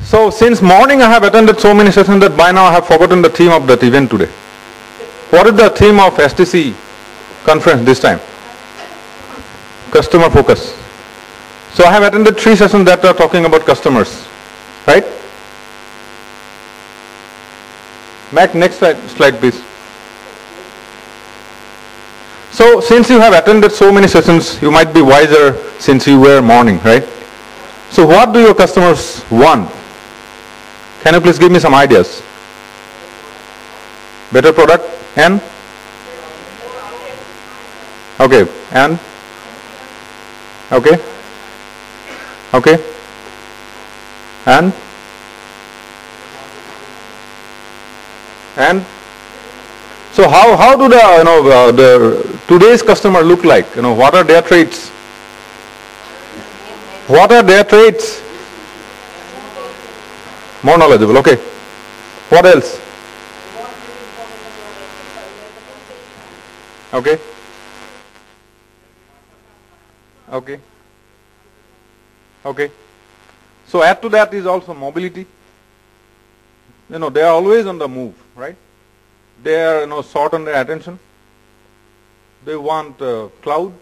So since morning I have attended so many sessions that by now I have forgotten the theme of that event today. What is the theme of STC conference this time? Customer focus. So I have attended 3 sessions that are talking about customers, right? Mac, next slide please. So since you have attended so many sessions, you might be wiser since you were morning, right? So what do your customers want? Can you please give me some ideas? Better product and? Okay, and? Okay. Okay. And? And? So how do the today's customer look like? What are their traits? What are their traits? More knowledgeable. Okay. What else? Okay. Okay. Okay. So add to that is also mobility. They are always on the move, right? They are short on their attention. They want cloud,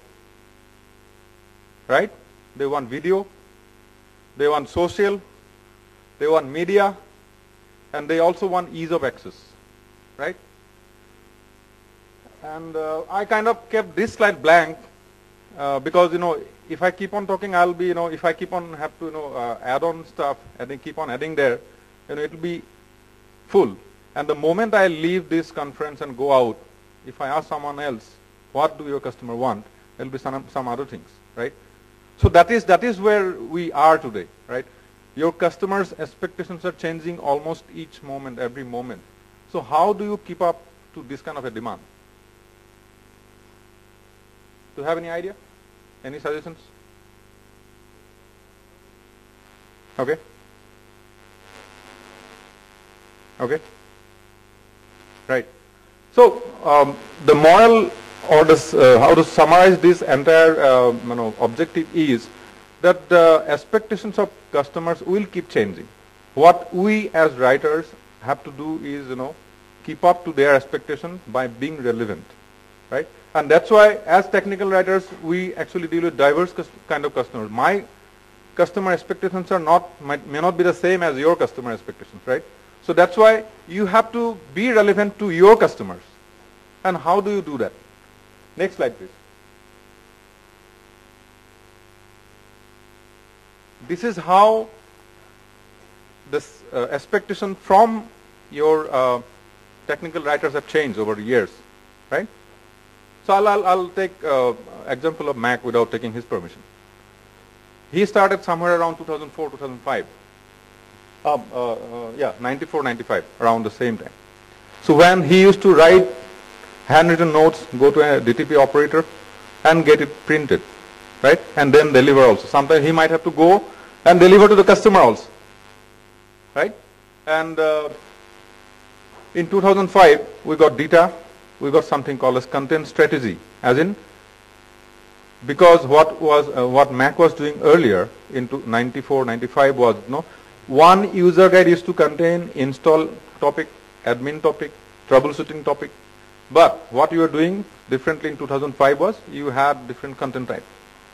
right? They want video. They want social. They want media, and they also want ease of access, right? And I kind of kept this slide blank because if I keep on talking, I'll be if I keep on have to add on stuff and then keep on adding there, it will be full. And the moment I leave this conference and go out, if I ask someone else, what do your customer want? There will be some other things, right? So that is where we are today, right? Your customers' expectations are changing almost each moment, every moment. So how do you keep up to this kind of a demand? Do you have any idea? Any suggestions? Okay. Okay. Right. So the moral or how to summarize this entire objective is that the expectations of customers will keep changing. What we as writers have to do is keep up to their expectation by being relevant, right? And that's why as technical writers we actually deal with diverse kind of customers. My customer expectations may not be the same as your customer expectations, right? So that's why you have to be relevant to your customers. And how do you do that? Next slide, please. This is how this expectation from your technical writers have changed over the years, right? So I'll take example of Mac without taking his permission. He started somewhere around 2004, 2005. 94, 95, around the same time. So when he used to write handwritten notes, go to a DTP operator and get it printed, right? And then deliver also. Sometimes he might have to go and deliver to the customer also, right? And in 2005, we got data. We got something called as content strategy, as in because what Mac was doing earlier into 94, 95 was one user guide used to contain install topic, admin topic, troubleshooting topic. But what you were doing differently in 2005 was you had different content type,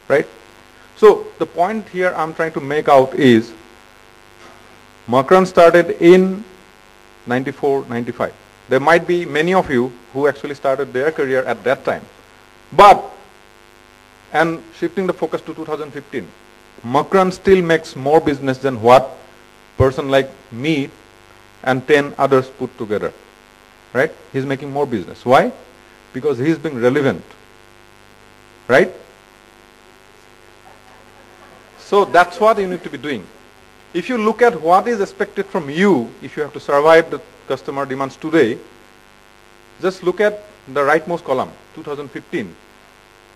right? So the point here I'm trying to make out is Makran started in 94, 95. There might be many of you who actually started their career at that time. And shifting the focus to 2015, Makran still makes more business than what person like me and 10 others put together, right? He's making more business. Why? Because he's being relevant, right? So that's what you need to be doing. If you look at what is expected from you, if you have to survive the customer demands today, just look at the rightmost column, 2015.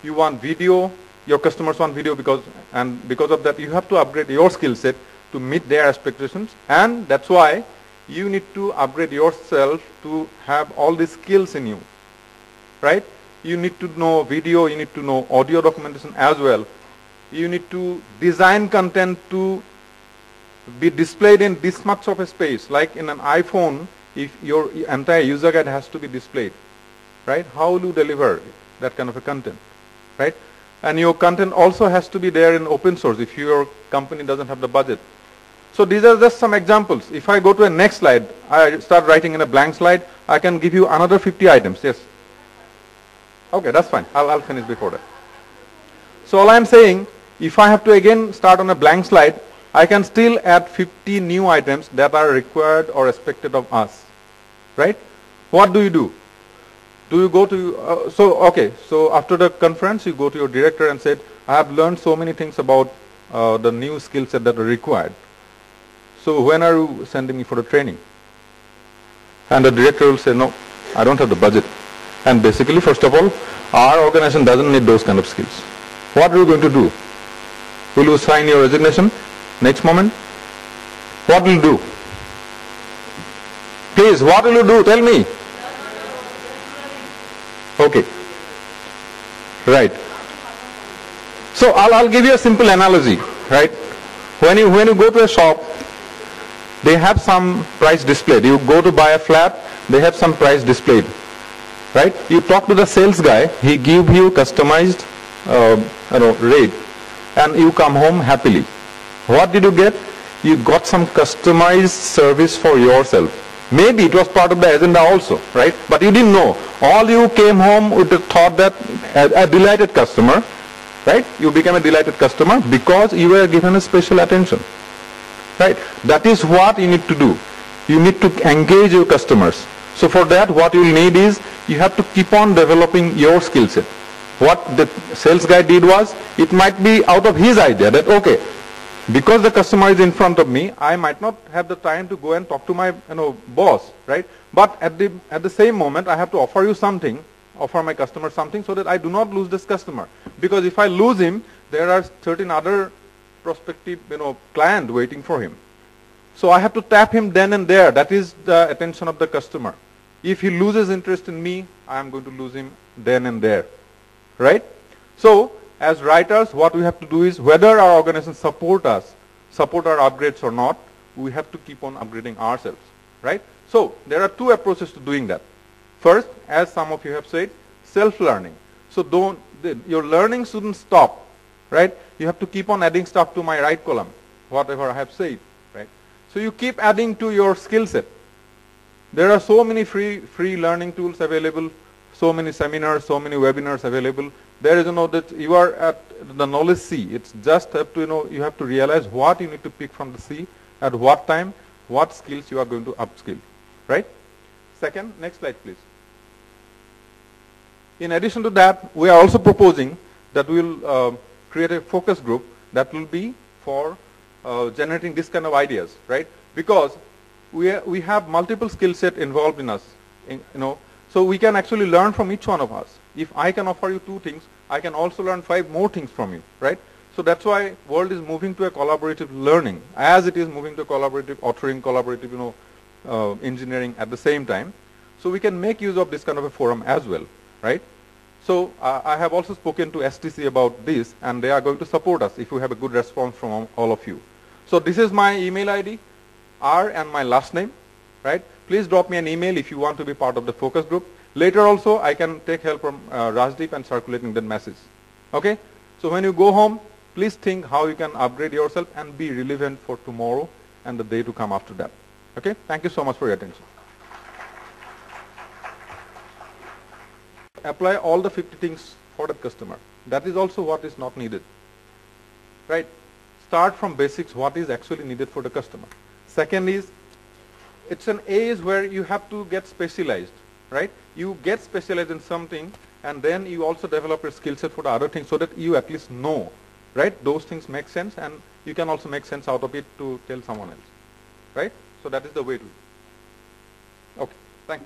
You want video, your customers want video because of that you have to upgrade your skill set to meet their expectations, and that's why you need to upgrade yourself to have all these skills in you, right? You need to know video, you need to know audio documentation as well. You need to design content to be displayed in this much of a space, like in an iPhone, if your entire user guide has to be displayed, right? How will you deliver that kind of a content, right? And your content also has to be there in open source if your company doesn't have the budget. So these are just some examples. If I go to a next slide, I start writing in a blank slide, I can give you another 50 items. Yes. Okay, that's fine. I'll finish before that. So all I'm saying, if I have to again start on a blank slide, I can still add 50 new items that are required or expected of us, right? What do? Do you go to, so after the conference, you go to your director and said, I have learned so many things about the new skill set that are required. So when are you sending me for the training? And the director will say, no, I don't have the budget. And basically, first of all, our organization doesn't need those kind of skills. What are you going to do? Will you sign your resignation? Next moment? What will you do? Please, what will you do? Tell me. Okay. Right. So I'll give you a simple analogy, right? When you go to a shop, they have some price displayed. You go to buy a flat, they have some price displayed, right? You talk to the sales guy, he give you customized rate, and you come home happily. What did you get? You got some customized service for yourself. Maybe it was part of the agenda also, right? But you didn't know. All you came home with the thought that a delighted customer, right? You became a delighted customer because you were given a special attention, right? That is what you need to do. You need to engage your customers. So for that, what you will need is you have to keep on developing your skill set. What the sales guy did was, it might be out of his idea that, okay, because the customer is in front of me, I might not have the time to go and talk to my boss, right? But at the same moment, I have to offer you something, offer my customer something so that I do not lose this customer. Because if I lose him, there are certain other prospective client waiting for him. So I have to tap him then and there. That is the attention of the customer. If he loses interest in me, I am going to lose him then and there, right? So as writers, what we have to do is, whether our organization support our upgrades or not, we have to keep on upgrading ourselves, right? So there are two approaches to doing that. First, as some of you have said, self-learning. So your learning shouldn't stop, right? You have to keep on adding stuff to my right column, whatever I have said, right? So you keep adding to your skill set. There are so many free learning tools available, so many seminars, so many webinars available. There is that you are at the knowledge sea. It's just have to you have to realize what you need to pick from the sea, at what time, what skills you are going to upskill, right? Second, next slide please. In addition to that, we are also proposing that we will create a focus group that will be for generating this kind of ideas, right? Because we have multiple skill set involved in us, so we can actually learn from each one of us. If I can offer you 2 things, I can also learn 5 more things from you, right? So that's why world is moving to a collaborative learning, as it is moving to collaborative authoring, collaborative engineering at the same time. So we can make use of this kind of a forum as well, right? So I have also spoken to STC about this, and they are going to support us if we have a good response from all of you. So this is my email ID, R and my last name, right? Please drop me an email if you want to be part of the focus group. Later also, I can take help from Rajib and circulating that message. Okay? So when you go home, please think how you can upgrade yourself and be relevant for tomorrow and the day to come after that. Okay? Thank you so much for your attention. Apply all the 50 things for the customer. That is also what is not needed. Right? Start from basics, what is actually needed for the customer. Second is, it's an age where you have to get specialized, right? You get specialized in something, and then you also develop your skill set for the other things so that you at least know, right? Those things make sense, and you can also make sense out of it to tell someone else, right? So that is the way to do it. Okay, thanks.